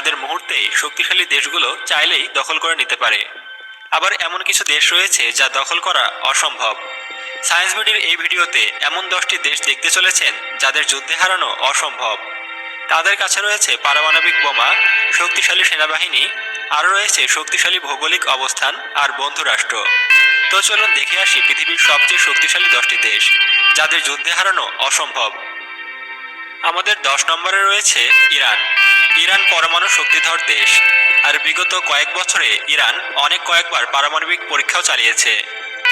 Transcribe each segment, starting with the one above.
যাদের মুহূর্তেই শক্তিশালী দেশগুলো চাইলেই দখল করে নিতে পারে। আবার এমন কিছু দেশ রয়েছে যা দখল করা অসম্ভব। সায়েন্স বিডির এই ভিডিওতে এমন 10টি দেশ দেখতে চলেছেন যাদের যুদ্ধে হারানো অসম্ভব। তাদের কাছে রয়েছে পারমাণবিক বোমা, শক্তিশালী সেনাবাহিনী, আরও রয়েছে শক্তিশালী ভৌগোলিক অবস্থান আর বন্ধু রাষ্ট্র। তো চলুন দেখে আসি পৃথিবীর সবচেয়ে শক্তিশালী 10টি দেশ যাদের যুদ্ধে হারানো অসম্ভব। আমাদের 10 নম্বরে রয়েছে ইরান। ইরান পরমাণু শক্তিধর দেশ, আর বিগত কয়েক বছরে ইরান কয়েকবার পারমাণবিক পরীক্ষাও চালিয়েছে।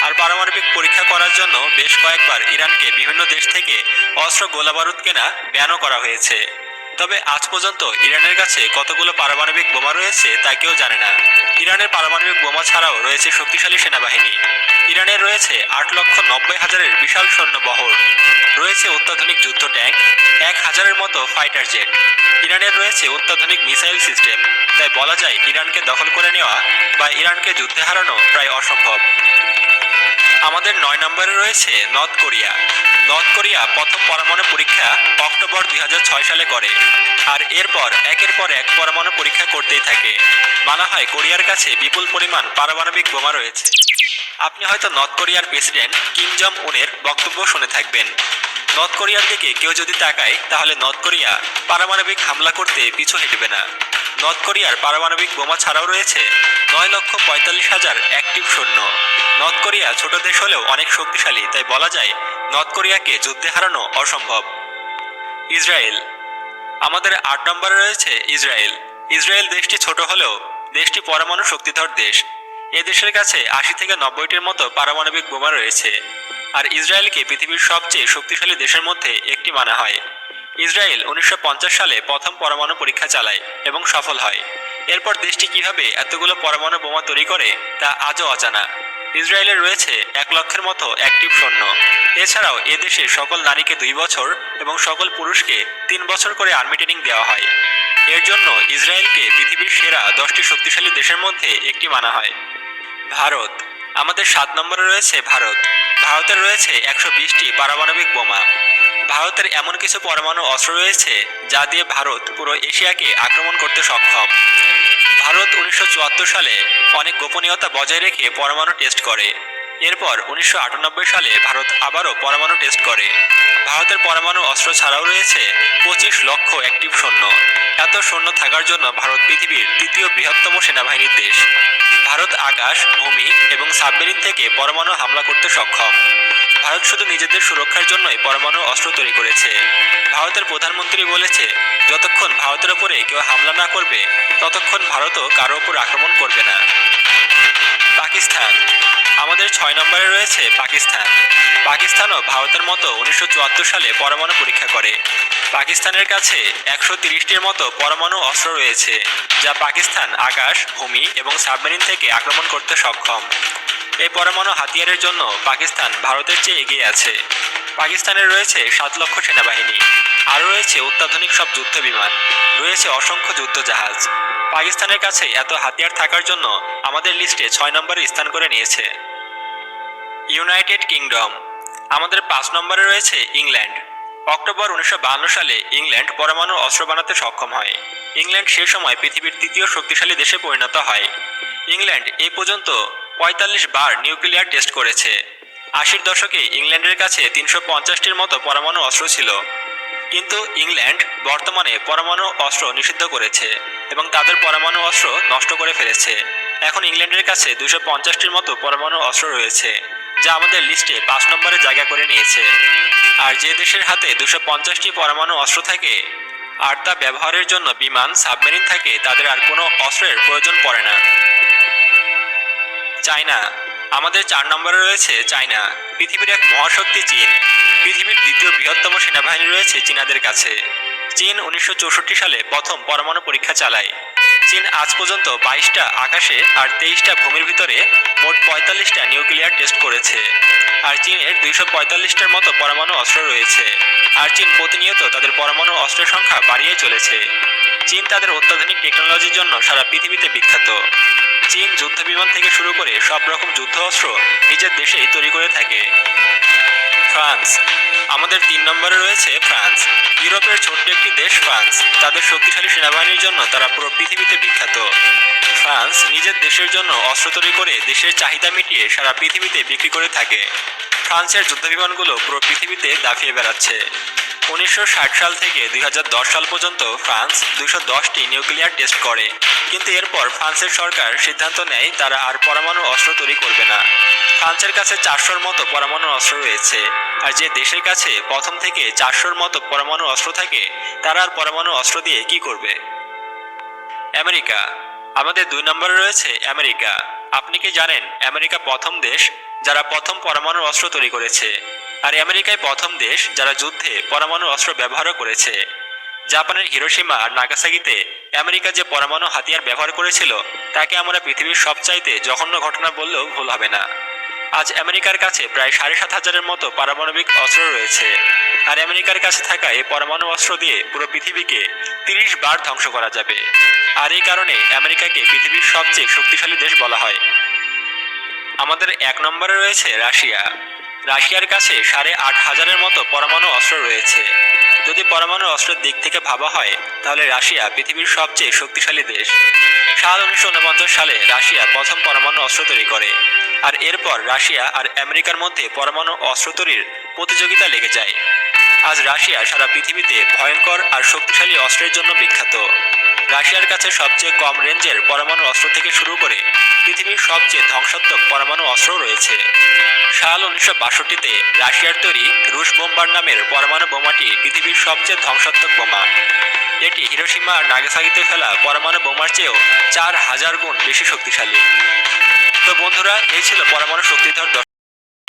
আর পারমাণবিক পরীক্ষা করার জন্য বেশ কয়েকবার ইরানকে বিভিন্ন দেশ থেকে অস্ত্র গোলাবারুদ কেনা ব্যানও করা হয়েছে। তবে আজ পর্যন্ত ইরানের কাছে কতগুলো পারমাণবিক বোমা রয়েছে তা কেউ জানে না। ইরানের পারমাণবিক বোমা ছাড়াও রয়েছে শক্তিশালী সেনাবাহিনী। ইরানের রয়েছে 8,90,000-এর বিশাল সৈন্যবহর, রয়েছে অত্যাধুনিক যুদ্ধ ট্যাঙ্ক, 1,000-এর মতো ফাইটার জেট। ইরানের রয়েছে অত্যাধুনিক মিসাইল সিস্টেম। তাই বলা যায় ইরানকে দখল করে নেওয়া বা ইরানকে যুদ্ধে হারানো প্রায় অসম্ভব। আমাদের 9 নম্বরে রয়েছে নর্থ কোরিয়া। নর্থ কোরিয়া প্রথম পরমাণু পরীক্ষা অক্টোবর 2006 সালে করে, আর এরপর একের পর এক পরমাণু পরীক্ষা করতেই থাকে। মানা হয় কোরিয়ার কাছে বিপুল পরিমাণ পারমাণবিক বোমা রয়েছে। আপনি হয়তো নর্থ কোরিয়ার প্রেসিডেন্ট কিম জং উনের বক্তব্য শুনে থাকবেন। নর্থ কোরিয়ার দিকে কেউ যদি তাকায় তাহলে নর্থ কোরিয়া পারমাণবিক হামলা করতে পিছু হটবে না। নর্থ কোরিয়ার পারমাণবিক বোমা ছাড়াও রয়েছে 9,45,000 অ্যাক্টিভ সৈন্য। নর্থ কোরিয়া ছোট দেশ হলেও অনেক শক্তিশালী, তাই বলা যায় নর্থ কোরিয়াকে যুদ্ধে হারানো অসম্ভব। ইসরায়েল। আমাদের 8 নম্বরে রয়েছে ইসরায়েল। ইসরায়েল দেশটি ছোট হলেও দেশটি পরমাণু শক্তিধর দেশ। এ দেশের কাছে 80 থেকে 90টির মতো পারমাণবিক বোমা রয়েছে। আর ইসরায়েলকে পৃথিবীর সবচেয়ে শক্তিশালী দেশের মধ্যে একটি মানা হয়। ইসরায়েল 1950 সালে প্রথম পরমাণু পরীক্ষা চালায় এবং সফল হয়। এরপর দেশটি কিভাবে এতগুলো পরমাণু বোমা তৈরি করে তা আজও অজানা। ইসরায়েলের রয়েছে 1 লক্ষের মতো অ্যাক্টিভ সৈন্য। এছাড়াও এ দেশে সকল নারীকে 2 বছর এবং সকল পুরুষকে 3 বছর করে আর্মি ট্রেনিং দেওয়া হয়। এর জন্য ইসরায়েলকে পৃথিবীর সেরা 10টি শক্তিশালী দেশের মধ্যে একটি মানা হয়। ভারত। আমাদের 7 নম্বরে রয়েছে ভারত। ভারতের রয়েছে 120টি পারমাণবিক বোমা। ভারতের এমন কিছু পরমাণু অস্ত্র রয়েছে যা দিয়ে ভারত পুরো এশিয়াকে আক্রমণ করতে সক্ষম। ভারত 1974 সালে অনেক গোপনীয়তা বজায় রেখে পরমাণু টেস্ট করে। এরপর 1998 সালে ভারত আবারও পরমাণু টেস্ট করে। ভারতের পরমাণু অস্ত্র ছাড়াও রয়েছে 25 লক্ষ অ্যাক্টিভ সৈন্য। এত সৈন্য থাকার জন্য ভারত পৃথিবীর 3য় বৃহত্তম সেনাবাহিনীর দেশ। ভারত আকাশ, ভূমি এবং সাবমেরিন থেকে পরমাণু হামলা করতে সক্ষম। ভারত শুধু নিজেদের সুরক্ষার জন্যই পরমাণু অস্ত্র তৈরি করেছে। ভারতের প্রধানমন্ত্রী বলেছে, যতক্ষণ ভারতের ওপরে কেউ হামলা না করবে ততক্ষণ ভারতও কারো ওপর আক্রমণ করবে না। পাকিস্তান। আমাদের 6 নম্বরে রয়েছে পাকিস্তান। পাকিস্তানও ভারতের মতো 1974 সালে পরমাণু পরীক্ষা করে। পাকিস্তানের কাছে 130টির মতো পরমাণু অস্ত্র রয়েছে, যা পাকিস্তান আকাশ, ভূমি এবং সাবমেরিন থেকে আক্রমণ করতে সক্ষম। এই পরমাণু হাতিয়ারের জন্য পাকিস্তান ভারতের চেয়ে এগিয়ে আছে। পাকিস্তানের রয়েছে 7 লক্ষ সেনাবাহিনী, আরও রয়েছে অত্যাধুনিক সব যুদ্ধ বিমান, রয়েছে অসংখ্য যুদ্ধ জাহাজ। পাকিস্তানের কাছে এত হাতিয়ার থাকার জন্য আমাদের লিস্টে 6 নম্বরে স্থান করে নিয়েছে। United kingdom. আমাদের 5 নম্বরে রয়েছে ইংল্যান্ড। অক্টোবর 1952 সালে ইংল্যান্ড পরমাণু অস্ত্র বানাতে সক্ষম হয়। ইংল্যান্ড সে সময় পৃথিবীর 3য় শক্তিশালী দেশে পরিণত হয়। ইংল্যান্ড এই পর্যন্ত 45 বার নিউক্লিয়ার টেস্ট করেছে। 80-র দশকে ইংল্যান্ডের কাছে 350টির মতো পরমাণু অস্ত্র ছিল। কিন্তু ইংল্যান্ড বর্তমানে পরমাণু অস্ত্র নিষিদ্ধ করেছে এবং তাদের পরমাণু অস্ত্র নষ্ট করে ফেলেছে। এখন ইংল্যান্ডের কাছে 250টির মতো পরমাণু অস্ত্র রয়েছে, যা আমাদের লিস্টে 5 নম্বরে জায়গা করে নিয়েছে। আর যে দেশের হাতে 250টি পরমাণু অস্ত্র থাকে আর তা ব্যবহারের জন্য বিমান, সাবমেরিন থাকে, তাদের আর কোনো অস্ত্রের প্রয়োজন পড়ে না। চায়না। আমাদের 4 নম্বরে রয়েছে চায়না। পৃথিবীর এক মহাশক্তি চীন। পৃথিবীর 2য় বৃহত্তম সেনাবাহিনী রয়েছে চীনাদের কাছে। চীন 1964 সালে প্রথম পরমাণু পরীক্ষা চালায়। চীন আজ পর্যন্ত 22টা আকাশে আর 23টা ভূমির ভিতরে মোট 45টা নিউক্লিয়ার টেস্ট করেছে। আর চীনের 245টার মতো পরমাণু অস্ত্র রয়েছে। আর চীন প্রতিনিয়ত তাদের পরমাণু অস্ত্রের সংখ্যা বাড়িয়ে চলেছে। চীন তাদের অত্যাধুনিক টেকনোলজির জন্য সারা পৃথিবীতে বিখ্যাত। চীন যুদ্ধ বিমান থেকে শুরু করে সব রকম যুদ্ধ অস্ত্র নিজের দেশেই তৈরি করে থাকে। ফ্রান্স। আমাদের 3 নম্বরে রয়েছে ফ্রান্স। ইউরোপের ছোট্ট একটি দেশ ফ্রান্স। তাদের শক্তিশালী সেনাবাহিনীর জন্য তারা পুরো পৃথিবীতে বিখ্যাত। ফ্রান্স নিজের দেশের জন্য অস্ত্র তৈরি করে দেশের চাহিদা মিটিয়ে সারা পৃথিবীতে বিক্রি করে থাকে। ফ্রান্সের যুদ্ধবিমানগুলো পুরো পৃথিবীতে দাফিয়ে বেড়াচ্ছে। 1960 সাল থেকে 2010 সাল পর্যন্ত ফ্রান্স 210টি নিউক্লিয়ার টেস্ট করে, কিন্তু এরপর ফ্রান্সের সরকার সিদ্ধান্ত নেয় তারা আর পরমাণু অস্ত্র তৈরি করবে না। ফ্রান্সের কাছে 400-র মতো পরমাণু অস্ত্র রয়েছে, আর যে দেশের কাছে প্রথম থেকে 400-র মতো পরমাণু অস্ত্র থাকে তারা আর পরমাণু অস্ত্র দিয়ে কি করবে? আমেরিকা। আমাদের 2 নম্বরে রয়েছে আমেরিকা। আপনি কি জানেন আমেরিকা প্রথম দেশ যারা প্রথম পরমাণু অস্ত্র তৈরি করেছে? আর আমেরিকায় প্রথম দেশ যারা যুদ্ধে পরমাণু অস্ত্র ব্যবহারও করেছে। জাপানের হিরোশিমা আর নাগাসাকিতে আমেরিকা যে পরমাণু হাতিয়ার ব্যবহার করেছিল তাকে আমরা পৃথিবীর সবচাইতে জঘন্য ঘটনা বললেও ভুল হবে না। আজ আমেরিকার কাছে প্রায় 7,500-এর মতো পারমাণবিক অস্ত্র রয়েছে, আর আমেরিকার কাছে থাকা এই পরমাণু অস্ত্র দিয়ে পুরো পৃথিবীকে 30 বার ধ্বংস করা যাবে। আর এই কারণে আমেরিকাকে পৃথিবীর সবচেয়ে শক্তিশালী দেশ বলা হয়। আমাদের 1 নম্বরে রয়েছে রাশিয়া। রাশিয়ার কাছে 8,500-এর মতো পরমাণু অস্ত্র রয়েছে। যদি পরমাণু অস্ত্রের দিক থেকে ভাবা হয় তাহলে রাশিয়া পৃথিবীর সবচেয়ে শক্তিশালী দেশ। সাল 1949 সালে রাশিয়া প্রথম পরমাণু অস্ত্র তৈরি করে, আর এরপর রাশিয়া আর আমেরিকার মধ্যে পরমাণু অস্ত্র তৈরির প্রতিযোগিতা লেগে যায়। আজ রাশিয়া সারা পৃথিবীতে ভয়ঙ্কর আর শক্তিশালী অস্ত্রের জন্য বিখ্যাত। রাশিয়ার কাছে সবচেয়ে কম রেঞ্জের পরমাণু অস্ত্র থেকে শুরু করে পৃথিবীর সবচেয়ে ধ্বংসাত্মক পরমাণু অস্ত্রও রয়েছে। সাল 1962-তে রাশিয়ার তৈরি রুশ বোম্বার নামের পরমাণু বোমাটি পৃথিবীর সবচেয়ে ধ্বংসাত্মক বোমা। এটি হিরোশিমা আর নাগাসাকিতে ফেলা পরমাণু বোমার চেয়েও 4000 গুণ বেশি শক্তিশালী। তো বন্ধুরা, এই ছিল পরমাণু শক্তিধর